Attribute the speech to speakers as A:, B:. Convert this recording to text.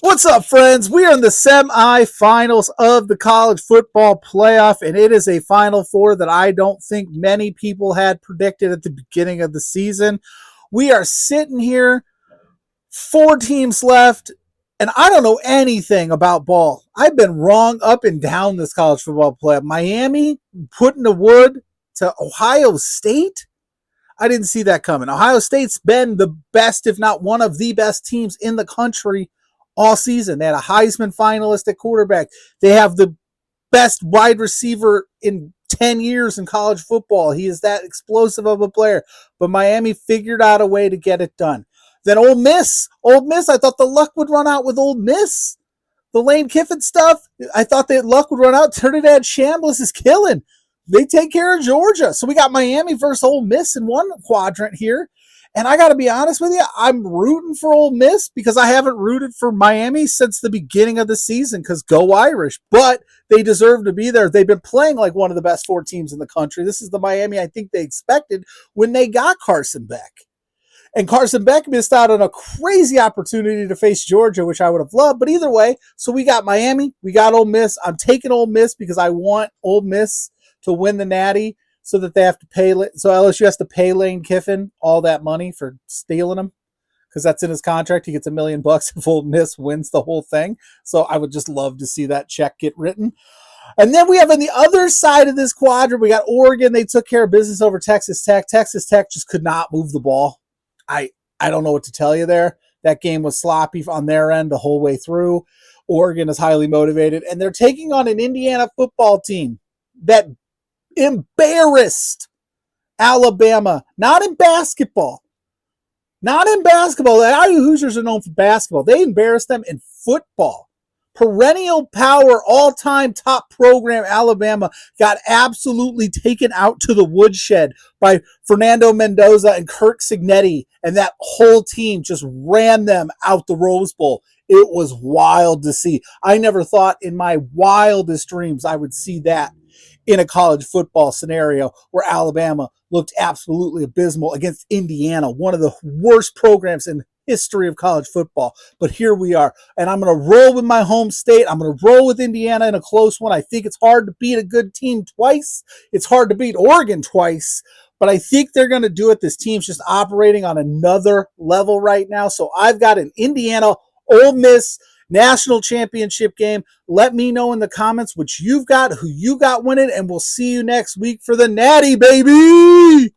A: What's up, friends? We are in the semifinals of the college football playoff, and it is a Final Four that I don't think many people had predicted at the beginning of the season. We are sitting here, four teams left, and I don't know anything about ball. I've been wrong up and down this college football playoff. Miami putting the wood to Ohio State. I didn't see that coming. Ohio State's been the best, if not one of the best teams in the country all season. They had a Heisman finalist at quarterback. They have the best wide receiver in 10 years in college football. He is that explosive of a player. But Miami figured out a way to get it done. Then Ole Miss. I thought the luck would run out with Ole Miss. The Lane Kiffin stuff, I thought that luck would run out. Trinidad Shambliss is killing. They take care of Georgia. So we got Miami versus Ole Miss in one quadrant here. And I got to be honest with you, I'm rooting for Ole Miss because I haven't rooted for Miami since the beginning of the season because go Irish. But they deserve to be there. They've been playing like one of the best four teams in the country. This is the Miami I think they expected when they got Carson Beck. And Carson Beck missed out on a crazy opportunity to face Georgia, which I would have loved. But either way, so we got Miami, we got Ole Miss. I'm taking Ole Miss because I want Ole Miss to win the Natty so that they have to pay. So LSU has to pay Lane Kiffin all that money for stealing him because that's in his contract. He gets $1 million if Ole Miss wins the whole thing. So I would just love to see that check get written. And then we have on the other side of this quadrant, we got Oregon. They took care of business over Texas Tech. Texas Tech just could not move the ball. I don't know what to tell you there. That game was sloppy on their end the whole way through. Oregon is highly motivated, and they're taking on an Indiana football team that embarrassed Alabama. Not in basketball. The IU Hoosiers are known for basketball. They embarrassed them in football. Perennial power, all-time top program Alabama got absolutely taken out to the woodshed by Fernando Mendoza and Kirk Cignetti, and that whole team just ran them out the Rose Bowl. It was wild to see. I never thought in my wildest dreams I would see that in a college football scenario where Alabama looked absolutely abysmal against Indiana, one of the worst programs in history of college football. But here we are, and I'm going to roll with my home state. I'm going to roll with Indiana in a close one. I think it's hard to beat a good team twice. It's hard to beat Oregon twice, but I think they're going to do it. This team's just operating on another level right now. So I've got an Indiana Ole Miss national championship game. Let me know in the comments what you've got, who you got winning, and we'll see you next week for the Natty, baby.